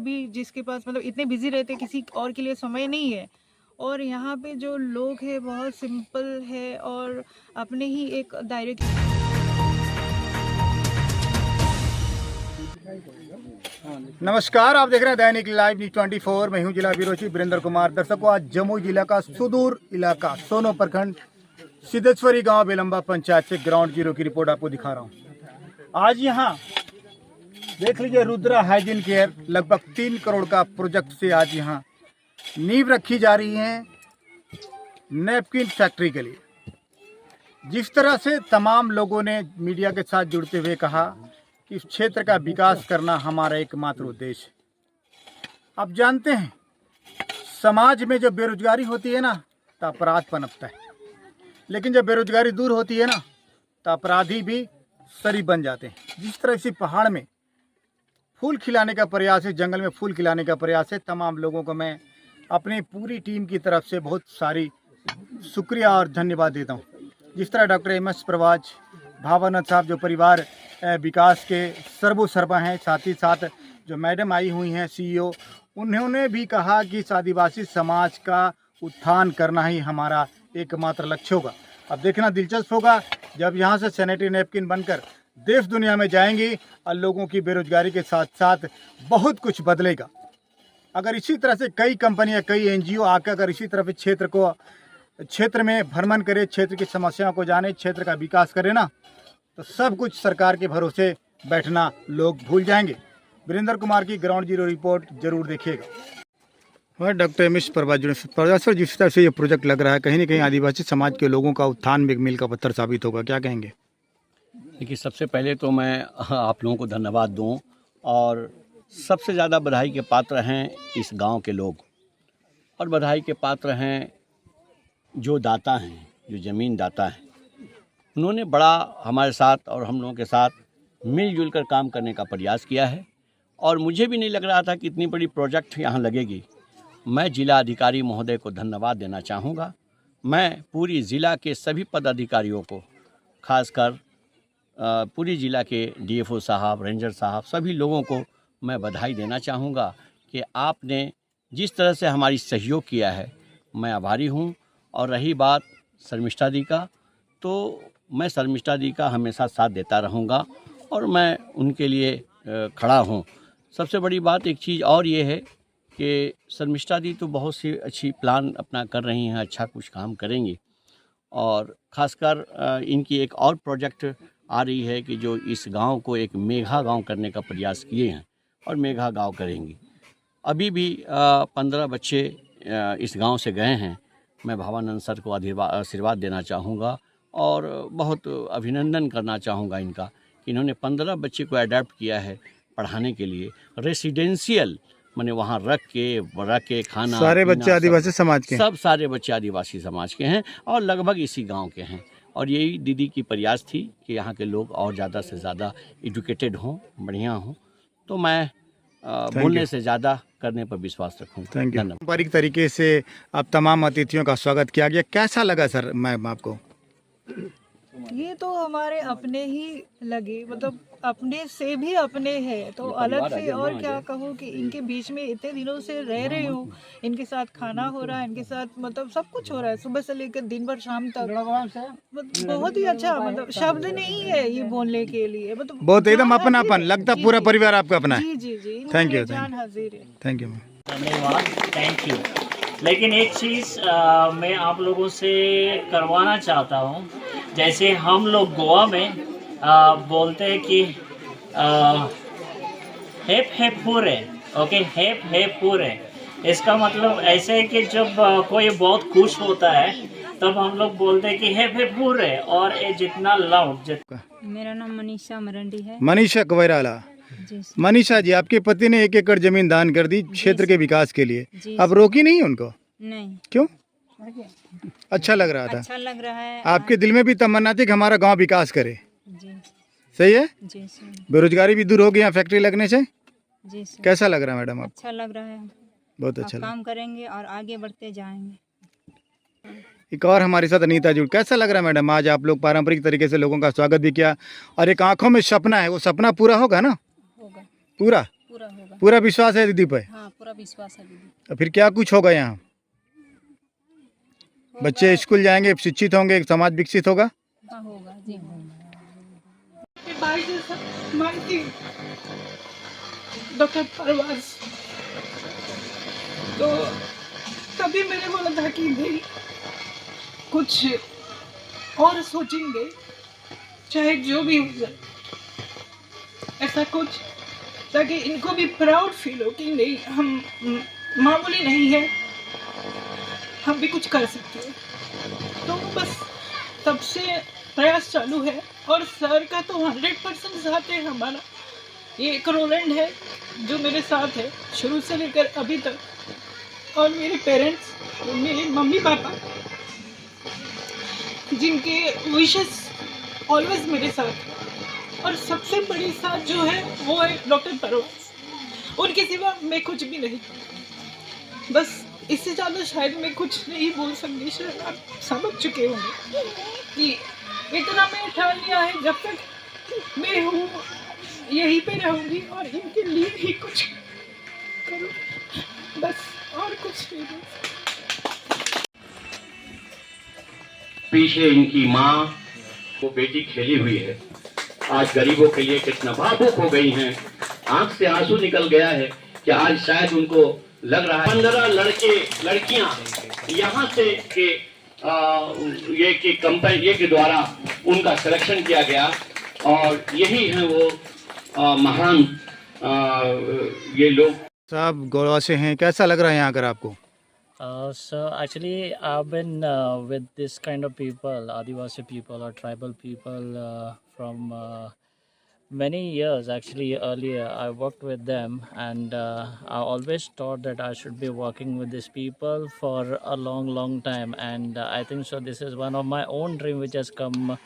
भी जिसके पास मतलब इतने बिजी रहते किसी और के लिए समय नहीं है। और यहाँ पे जो लोग हैं बहुत सिंपल है और अपने ही एक दायरे की। नमस्कार, आप देख रहे हैं दैनिक लाइव न्यूज 24। मैं हूं जिला ब्यूरो चीफ वीरेंद्र कुमार। दर्शकों, आज जमुई जिला का सुदूर इलाका सोनो प्रखंड सिद्धेश्वरी गांव बेलंबा पंचायत से ग्राउंड जीरो की रिपोर्ट आपको दिखा रहा हूं। आज यहां देख लीजिए, रुद्रा हाइजीन केयर लगभग 3 करोड़ का प्रोजेक्ट से आज यहां नींव रखी जा रही है नैपकिन फैक्ट्री के लिए। जिस तरह से तमाम लोगों ने मीडिया के साथ जुड़ते हुए कहा कि इस क्षेत्र का विकास करना हमारा एकमात्र उद्देश्य है। आप जानते हैं, समाज में जब बेरोजगारी होती है ना तो अपराध पनपता है, लेकिन जब बेरोजगारी दूर होती है ना तो अपराधी भी शरीफ बन जाते हैं। जिस तरह से पहाड़ में फूल खिलाने का प्रयास है, जंगल में फूल खिलाने का प्रयास है, तमाम लोगों को मैं अपनी पूरी टीम की तरफ से बहुत सारी शुक्रिया और धन्यवाद देता हूँ। जिस तरह डॉक्टर एम.एस. प्रवाज, भावानंद साहब जो परिवार विकास के सर्वसर्वा हैं, साथ ही साथ जो मैडम आई हुई हैं CEO, उन्होंने भी कहा कि इस आदिवासी समाज का उत्थान करना ही हमारा एकमात्र लक्ष्य होगा। अब देखना दिलचस्प होगा जब यहाँ से सैनिटरी नैपकिन बनकर देश दुनिया में जाएंगी और लोगों की बेरोजगारी के साथ साथ बहुत कुछ बदलेगा। अगर इसी तरह से कई कंपनियां, कई NGO आकर अगर इसी तरह से क्षेत्र में भ्रमण करे, क्षेत्र की समस्याओं को जाने, क्षेत्र का विकास करे ना, तो सब कुछ सरकार के भरोसे बैठना लोग भूल जाएंगे। वीरेंद्र कुमार की ग्राउंड जीरो रिपोर्ट जरूर देखिएगा। Doctor MS. प्रवाज सर, जिस तरह से ये प्रोजेक्ट लग रहा है, कहीं ना कहीं आदिवासी समाज के लोगों का उत्थान में एक मील का पत्थर साबित होगा, क्या कहेंगे? देखिए, सबसे पहले तो मैं आप लोगों को धन्यवाद दूं, और सबसे ज़्यादा बधाई के पात्र हैं इस गांव के लोग, और बधाई के पात्र हैं जो दाता हैं, जो ज़मीन दाता हैं। उन्होंने बड़ा हमारे साथ और हम लोगों के साथ मिलजुल कर काम करने का प्रयास किया है, और मुझे भी नहीं लग रहा था कि इतनी बड़ी प्रोजेक्ट यहाँ लगेगी। मैं जिला अधिकारी महोदय को धन्यवाद देना चाहूँगा। मैं पूरी ज़िला के सभी पदाधिकारियों को, खासकर पूरी ज़िला के DFO साहब, रेंजर साहब, सभी लोगों को मैं बधाई देना चाहूँगा कि आपने जिस तरह से हमारी सहयोग किया है, मैं आभारी हूँ। और रही बात शर्मिष्ठा दी का, तो मैं शर्मिष्ठा दी का हमेशा साथ देता रहूँगा और मैं उनके लिए खड़ा हूँ। सबसे बड़ी बात एक चीज़ और ये है कि शर्मिष्ठा दी तो बहुत सी अच्छी प्लान अपना कर रही हैं, अच्छा कुछ काम करेंगी, और ख़ासकर इनकी एक और प्रोजेक्ट आ रही है कि जो इस गांव को एक मेघा गांव करने का प्रयास किए हैं और मेघा गांव करेंगी। अभी भी 15 बच्चे इस गांव से गए हैं। मैं भावानंद सर को आशीर्वाद देना चाहूँगा और बहुत अभिनंदन करना चाहूँगा इनका कि इन्होंने 15 बच्चे को अडैप्ट किया है पढ़ाने के लिए। रेसिडेंशियल माने वहाँ रख के खाना, सारे बच्चे आदिवासी समाज के, सब सारे बच्चे आदिवासी समाज के हैं और लगभग इसी गांव के हैं। और यही दीदी की प्रयास थी कि यहाँ के लोग और ज़्यादा से ज़्यादा एजुकेटेड हों, बढ़िया हों। तो मैं बोलने से ज़्यादा करने पर विश्वास रखूँ। Thank you. पारंपरिक तरीके से अब तमाम अतिथियों का स्वागत किया गया, कैसा लगा सर मैम आपको? ये तो हमारे अपने ही लगे, मतलब अपने से भी अपने हैं, तो अलग से और क्या कहूँ कि इनके बीच में इतने दिनों से रह रही हूँ, इनके साथ खाना हो रहा है, इनके साथ मतलब सब कुछ हो रहा है, सुबह से लेकर दिन भर शाम तक। बहुत ही अच्छा, मतलब शब्द नहीं है ये बोलने के लिए, मतलब बहुत एकदम अपनापन लगता, पूरा परिवार आपका अपना है। जी जी जी, थैंक यू, जान हाजिर है। Thank you. धन्यवाद, थैंक यू। लेकिन एक चीज़ मैं आप लोगों से करवाना चाहता हूँ। जैसे हम लोग गोवा में बोलते हैं कि हेप हेप पूरे, ओके, हेप हेप पूरे। इसका मतलब ऐसे है कि जब कोई बहुत खुश होता है तब हम लोग बोलते हैं कि हेप हेप पूरे, और ये जितना लाउड। मेरा नाम मनीषा मरंडी है। मनीषा कवैराला। मनीषा जी, आपके पति ने 1 एकड़ जमीन दान कर दी क्षेत्र के विकास के लिए, अब रोकी नहीं उनको? नहीं। क्यों? अच्छा लग रहा था? अच्छा लग रहा है। आपके दिल में भी तमन्ना थी कि हमारा गांव विकास करे? जी। सही है जी सर। बेरोजगारी भी दूर हो गई यहाँ फैक्ट्री लगने से? जी सर। कैसा लग रहा है मैडम आपको? अच्छा लग रहा है, बहुत अच्छा काम करेंगे और आगे बढ़ते जाएंगे। एक और हमारे साथ अनीता जी, कैसा लग रहा है मैडम, आज आप लोग पारंपरिक तरीके से लोगों का स्वागत भी किया और एक आंखों में सपना है, वो सपना पूरा होगा ना? होगा। पूरा पूरा होगा। पूरा विश्वास है दीदी पे? हाँ, पूरा विश्वास है दीदी। तो फिर क्या कुछ होगा यहाँ? बच्चे स्कूल जाएंगे, शिक्षित होंगे, एक समाज विकसित होगा। हाँ, होगा जी। भाई से सब मांगती हूँ डॉक्टर परवाज, तो तभी मैंने बोला था कि नहीं कुछ और सोचेंगे, चाहे जो भी हो जाए, ऐसा कुछ, ताकि इनको भी प्राउड फील हो कि नहीं हम मामूली नहीं है, हम भी कुछ कर सकते हैं। तो बस तब से प्रयास चालू है और सर का तो 100% साथ है हमारा। ये एक रोलैंड है जो मेरे साथ है शुरू से लेकर अभी तक, और मेरे पेरेंट्स, मेरे मम्मी पापा, जिनके विशेस ऑलवेज मेरे साथ है। और सबसे बड़ी साथ जो है वो है डॉक्टर परवाज। उनके सिवा मैं कुछ भी नहीं। बस इससे ज़्यादा शायद मैं कुछ नहीं बोल सकती। शायद आप समझ चुके होंगे कि इतना मैं ठान लिया है, जब तक मैं हूँ यहीं पे रहूँगी और इनके लिए ही कुछ करूँ, बस और कुछ नहीं। पीछे इनकी माँ वो बेटी खेली हुई है, आज गरीबों के लिए कितना भावुक हो गई हैं, आंख से आंसू निकल गया है कि आज शायद उनको लग रहा है 15 लड़के लड़कियां यहाँ से के ये कंपनी के द्वारा उनका सिलेक्शन किया गया और यही है वो महान ये लोग। साहब गोवा से हैं, कैसा लग रहा है यहाँ आकर आपको? So actually I've been with this kind of people, Adivasi people or tribal people from many years. Actually earlier I worked with them, and I always thought that I should be working with these people for a long time, and I think so this is one of my own dream which has come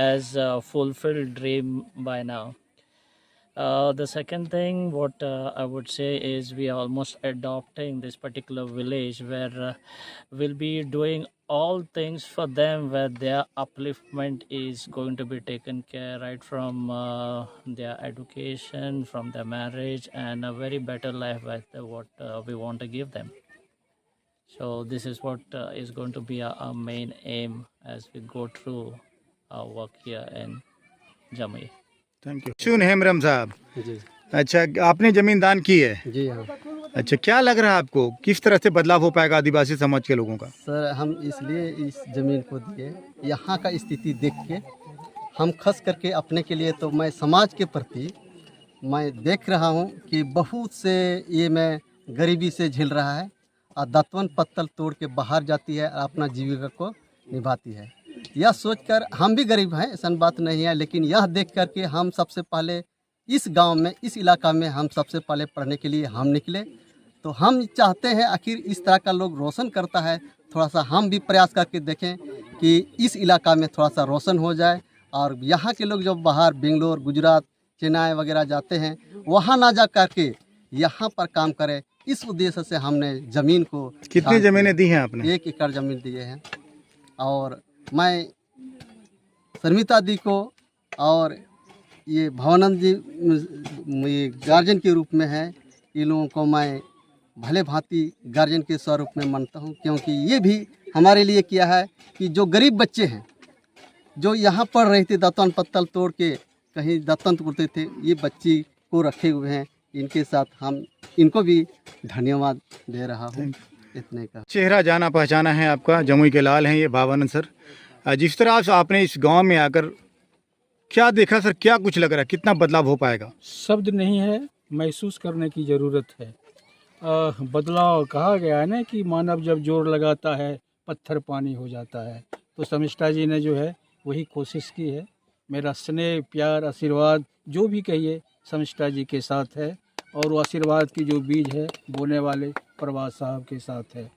as a fulfilled dream by now. The second thing what I would say is we are almost adopting this particular village where we'll be doing all things for them, where their upliftment is going to be taken care, right from their education, from their marriage, and a very better life with what we want to give them. So this is what is going to be our main aim as we go through our work here in Jamui. Thank you. सुन हेमरम साहब, जी अच्छा आपने जमीन दान की है? जी हाँ अच्छा, क्या लग रहा है आपको, किस तरह से बदलाव हो पाएगा आदिवासी समाज के लोगों का? सर, हम इसलिए इस ज़मीन को दिए, यहाँ का स्थिति देख के हम खास करके अपने के लिए, तो मैं समाज के प्रति मैं देख रहा हूँ कि बहुत से ये मैं गरीबी से झेल रहा है और दातवन पत्तल तोड़ के बाहर जाती है और अपना जीविका को निभाती है। यह सोचकर हम भी गरीब हैं, ऐसा बात नहीं है, लेकिन यह देख कर के हम सबसे पहले इस गांव में, इस इलाका में हम सबसे पहले पढ़ने के लिए हम निकले। तो हम चाहते हैं आखिर इस तरह का लोग रोशन करता है, थोड़ा सा हम भी प्रयास करके देखें कि इस इलाका में थोड़ा सा रोशन हो जाए, और यहाँ के लोग जब बाहर बेंगलोर, गुजरात, चेन्नई वगैरह जाते हैं, वहाँ ना जा करके यहाँ पर काम करें। इस उद्देश्य से हमने ज़मीन को, कितनी ज़मीनें दी हैं आपने? 1 एकड़ ज़मीन दिए हैं। और मैं शर्मिता दी को और ये भवानंद जी ये गार्जियन के रूप में है, इन लोगों को मैं भले भांति गार्जियन के स्वरूप में मानता हूँ, क्योंकि ये भी हमारे लिए किया है कि जो गरीब बच्चे हैं जो यहाँ पढ़ रहे थे, दातन पत्तल तोड़ के कहीं दातन तोड़ते थे, ये बच्ची को रखे हुए हैं, इनके साथ हम इनको भी धन्यवाद दे रहा हूँ। इतने का चेहरा जाना पहचाना है आपका, जमुई के लाल हैं ये भावानंद सर। जिस तरह से आपने इस गांव में आकर क्या देखा सर, क्या कुछ लग रहा है, कितना बदलाव हो पाएगा? शब्द नहीं है, महसूस करने की ज़रूरत है। बदलाव कहा गया है ना कि मानव जब जोर लगाता है पत्थर पानी हो जाता है, तो शर्मिष्ठा जी ने जो है वही कोशिश की है। मेरा स्नेह, प्यार, आशीर्वाद जो भी कहिए शर्मिष्ठा जी के साथ है, और वो आशीर्वाद की जो बीज है बोने वाले परवाज साहब के साथ है।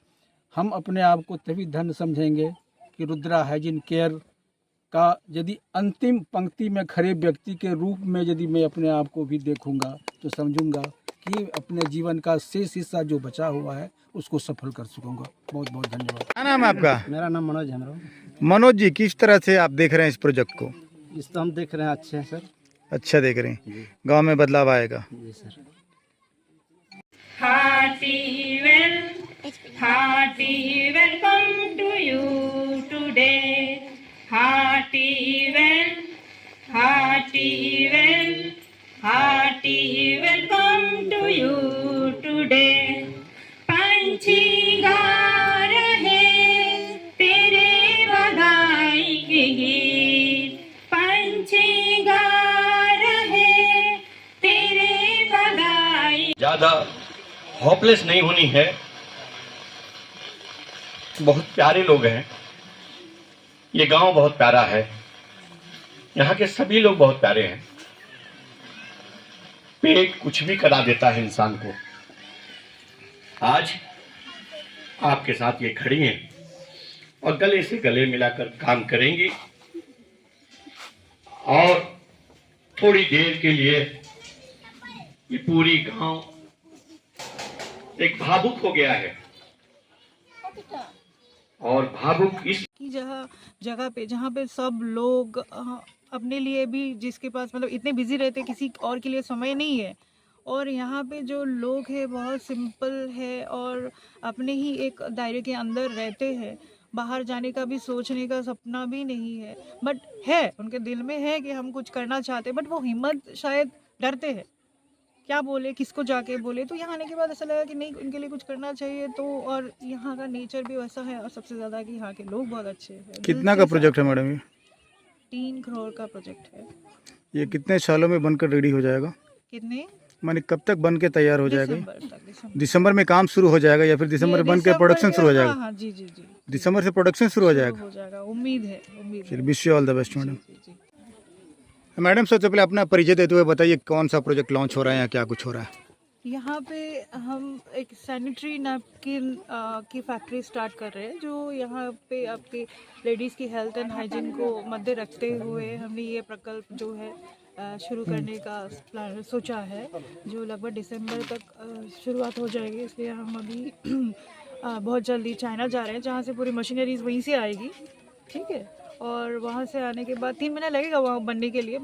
हम अपने आप को तभी धन्य समझेंगे कि रुद्रा हाइजीन केयर का यदि अंतिम पंक्ति में खड़े व्यक्ति के रूप में यदि मैं अपने आप को भी देखूंगा, तो समझूंगा कि अपने जीवन का शेष हिस्सा जो बचा हुआ है उसको सफल कर सकूंगा। बहुत बहुत धन्यवाद। क्या नाम है आपका? मेरा नाम मनोज है। मनोज जी, किस तरह से आप देख रहे हैं इस प्रोजेक्ट को? इस तो हम देख रहे हैं अच्छे हैं सर। अच्छा देख रहे हैं, गांव में बदलाव आएगा। जी sir. hearty welcome to you today. Hearty welcome to you today. पंछी गा रहे तेरे बधाई के गीत, पंछी गा रहे तेरे बधाई। ज़्यादा होपलेस नहीं होनी है। बहुत प्यारे लोग हैं, ये गांव बहुत प्यारा है, यहाँ के सभी लोग बहुत प्यारे हैं। पेट कुछ भी करा देता है इंसान को। आज आपके साथ ये खड़ी हैं और गले से गले मिलाकर काम करेंगी और थोड़ी देर के लिए ये पूरी गांव एक भावुक हो गया है। और भावुक इस की जगह पे जहाँ पे सब लोग अपने लिए भी, जिसके पास मतलब इतने बिजी रहते किसी और के लिए समय नहीं है, और यहाँ पे जो लोग हैं बहुत सिंपल है और अपने ही एक दायरे के अंदर रहते हैं। बाहर जाने का भी सोचने का सपना भी नहीं है, बट है उनके दिल में है कि हम कुछ करना चाहते हैं, बट वो हिम्मत शायद डरते हैं क्या बोले, किसको जाके बोले। तो यहाँ आने के बाद ऐसा लगा कि नहीं, उनके लिए कुछ करना चाहिए। तो और यहाँ का नेचर भी वैसा है और सबसे ज़्यादा कि यहाँ के लोग बहुत अच्छे हैं। कितना का प्रोजेक्ट है मैडम ये? 3 करोड़ का प्रोजेक्ट है। ये कितने सालों में बनकर रेडी हो जाएगा? कितने माने कब तक बन के तैयार हो जाएगा? दिसंबर। दिसंबर में काम शुरू हो जाएगा या फिर दिसंबर में बन के प्रोडक्शन शुरू हो जाएगा? हाँ जी जी जी, दिसंबर से प्रोडक्शन शुरू हो जाएगा। हो जाएगा, उम्मीद है। चलिए, wish you all the best madam. जी, जी। मैडम सबसे पहले अपना परिचय देते हुए बताइए कौन सा प्रोजेक्ट लॉन्च हो रहा है या क्या कुछ हो रहा है? यहाँ पे हम एक सैनिटरी नैपकिन की फैक्ट्री स्टार्ट कर रहे हैं, जो यहाँ पे आपके लेडीज़ की हेल्थ एंड हाइजीन को मद्दे रखते हुए हमने ये प्रकल्प जो है शुरू करने का प्लान सोचा है, जो लगभग दिसंबर तक शुरुआत हो जाएगी। इसलिए हम अभी बहुत जल्दी चाइना जा रहे हैं, जहाँ से पूरी मशीनरीज वहीं से आएगी, ठीक है। और वहाँ से आने के बाद 3 महीना लगेगा वहाँ बनने के लिए,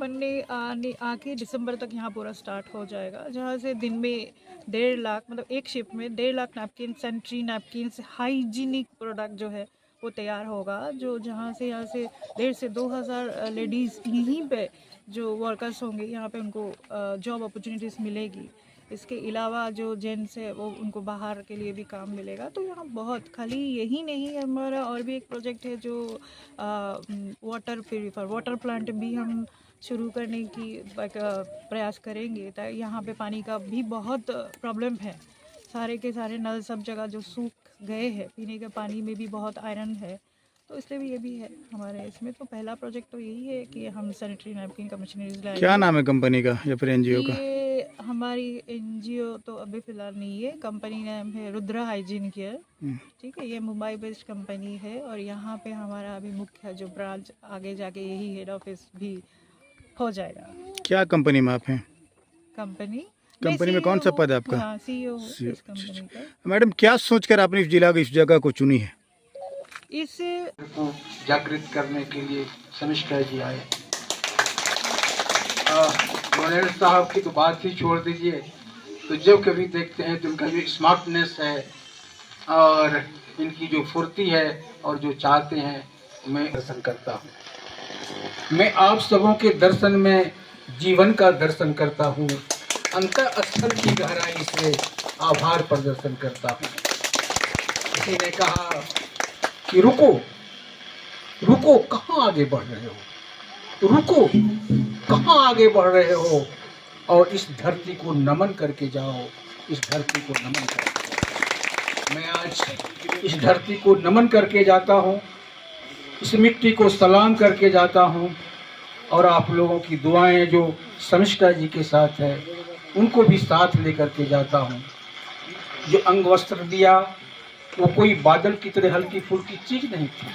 आके दिसंबर तक यहाँ पूरा स्टार्ट हो जाएगा, जहाँ से दिन में 1.5 लाख, मतलब एक शिफ्ट में 1.5 lakh napkin, sanitary napkin, hygienic product जो है वो तैयार होगा, जो यहाँ से 1,500 से 2,000 लेडीज़ यहीं पे जो वर्कर्स होंगे, यहाँ पे उनको जॉब अपॉर्चुनिटीज़ मिलेगी। इसके अलावा जो जेंट्स है वो उनको बाहर के लिए भी काम मिलेगा। तो यहाँ बहुत, खाली यही नहीं, हमारा और भी एक प्रोजेक्ट है जो वाटर प्लांट भी हम शुरू करने की प्रयास करेंगे। यहाँ पे पानी का भी बहुत प्रॉब्लम है, सारे के सारे नल सब जगह जो सूख गए हैं, पीने के पानी में भी बहुत आयरन है, तो इसलिए भी ये भी है हमारे इसमें। तो पहला प्रोजेक्ट तो यही है कि हम सैनिटरी नैपकिन का मशीनरीज लाएंगे। क्या नाम है कंपनी का या फिर एनजीओ का? ये हमारी एनजीओ तो अभी फ़िलहाल नहीं है, कंपनी नाम है रुद्रा हाइजीन केयर, ठीक है। ये मुंबई बेस्ड कंपनी है और यहाँ पे हमारा अभी मुख्य जो ब्रांच आगे जाके यही हेड ऑफिस भी हो जाएगा। क्या कंपनी में आप हैं? कंपनी में कौन सा पद है आपका? हाँ, CEO इस कंपनी का। मैडम क्या सोचकर आपने इस जगह को चुनी है? इससे को जागृत करने के लिए समिष्ठा जी आए। मोनेर साहब की तो बात ही छोड़ दीजिए, तो जब कभी देखते हैं तो उनका जो स्मार्टनेस है और इनकी जो फुर्ती है और जो चाहते हैं, मैं दर्शन करता हूँ। मैं आप सबों के दर्शन में जीवन का दर्शन करता हूँ, अंतःस्थल की गहराई से आभार प्रदर्शन करता हूँ। किसी ने कहा कि रुको रुको, कहाँ आगे बढ़ रहे हो, रुको कहाँ आगे बढ़ रहे हो, और इस धरती को नमन करके जाओ, इस धरती को नमन करके। मैं आज इस धरती को नमन करके जाता हूँ, इस मिट्टी को सलाम करके जाता हूँ, और आप लोगों की दुआएं जो समिष्ठा जी के साथ है उनको भी साथ लेकर के जाता हूँ। जो अंग वस्त्र दिया वो कोई बादल की तरह हल्की फुल्की चीज़ नहीं थी,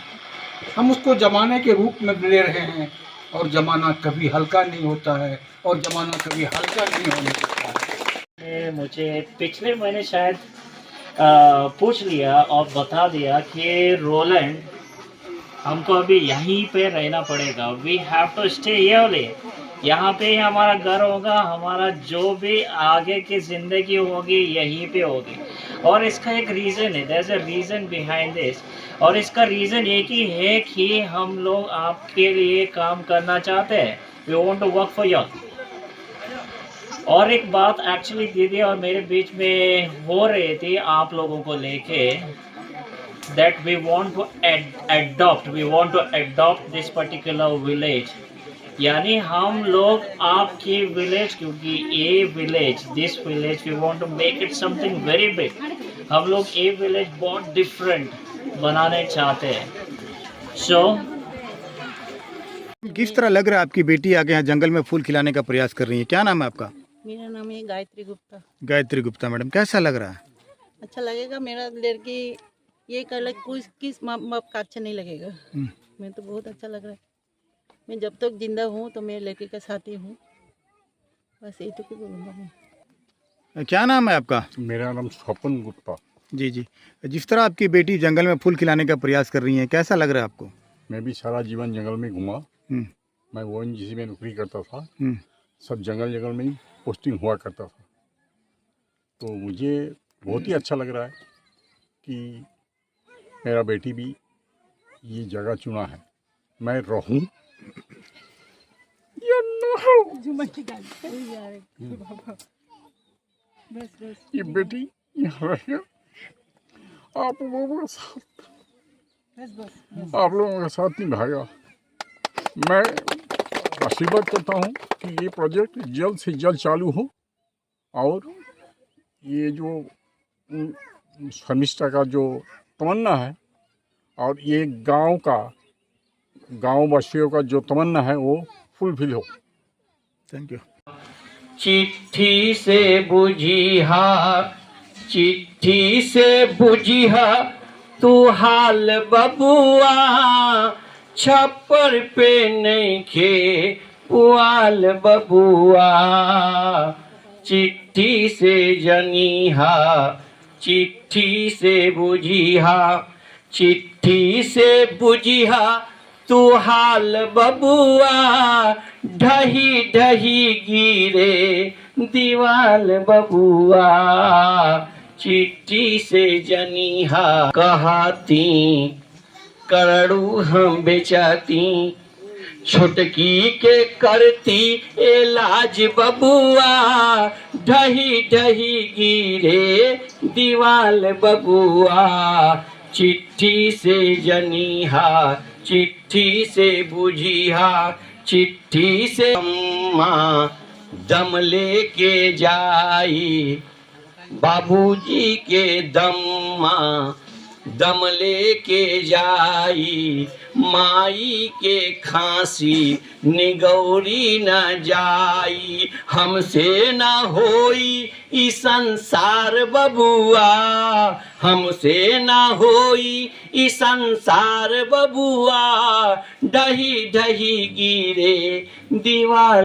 हम उसको जमाने के रूप में ले रहे हैं, और जमाना कभी हल्का नहीं होता है और जमाना कभी हल्का नहीं होने देता है। मुझे पिछले महीने शायद पूछ लिया और बता दिया कि रोलैंड हमको अभी यहीं पे रहना पड़ेगा, we have to stay here. यहाँ पे ही हमारा घर होगा, हमारा जो भी आगे की ज़िंदगी होगी यहीं पे होगी। और इसका एक रीज़न है, there is a reason behind this. और इसका रीज़न ये कि है कि हम लोग आपके लिए काम करना चाहते हैं। We want to work for you. और एक बात एक्चुअली दीदी और मेरे बीच में हो रही थी आप लोगों को लेके, that we want to adopt this particular village। यानी हम लोग आपकी विलेज, क्योंकि ये village, this village we want to make it something very big. हम लोग ये विलेज बहुत डिफरेंट बनाने चाहते हैं। सो किस तरह लग रहा है आपकी बेटी आगे यहाँ जंगल में फूल खिलाने का प्रयास कर रही है? क्या नाम है आपका? मेरा नाम है गायत्री गुप्ता। गायत्री गुप्ता मैडम, कैसा लग रहा है? अच्छा लगेगा। मेरा लड़की ये कर किस माँ बाप का अच्छा नहीं लगेगा। मैं तो बहुत अच्छा लग रहा है। मैं जब तक जिंदा हूँ तो मेरे लड़की का साथी हूँ, बस यही तो बोलूँगा मैं। क्या नाम है आपका? मेरा नाम स्वपन गुप्ता। जी जी, जिस तरह आपकी बेटी जंगल में फूल खिलाने का प्रयास कर रही है, कैसा लग रहा है आपको? मैं भी सारा जीवन जंगल में घूमा। मैं ONGC में नौकरी करता था। सब जंगल में ही पोस्टिंग हुआ करता था। तो मुझे बहुत ही अच्छा लग रहा है कि मेरा बेटी भी ये जगह चुना है। मैं रहूं या न रहूं, ये बेटी यहाँ रहेगा। आप लोगों का साथ, आप लोगों का साथ निभाएगा। मैं आशीर्वाद करता हूँ कि ये प्रोजेक्ट जल्द से जल्द चालू हो और ये जो शर्मिष्ठा का जो तमन्ना है और ये गांव वासियों का जो तमन्ना है वो फुलफिल हो। Thank you. चिट्ठी से बुझिहा, चिट्ठी से बुझिहा तू हाल बबुआ, छप्पर पे नइखे पुआल बबुआ। चिट्ठी से जनिहा, चिट्ठी से बुझिहा, चिट्ठी से बुझिहा तू हाल बबुआ, ढही ढही गिरे दीवाल बबुआ। चिट्ठी से जनिहा कहती करड़ू हम बेचाती, छोटकी के करती इलाज बबुआ, ढही ढही गिरे दीवाल बबुआ। चिट्ठी से जनिहा, चिट्ठी से बुझिहा, चिट्ठी से अम्मा दम लेके जाई, बाबूजी के दम्मा दम लेके जाई, माई के खांसी निगौरी न जाई। हमसे न होई ई संसार बबुआ, हमसे न होई ई संसार बबुआ, ढही ढही गिरे दीवार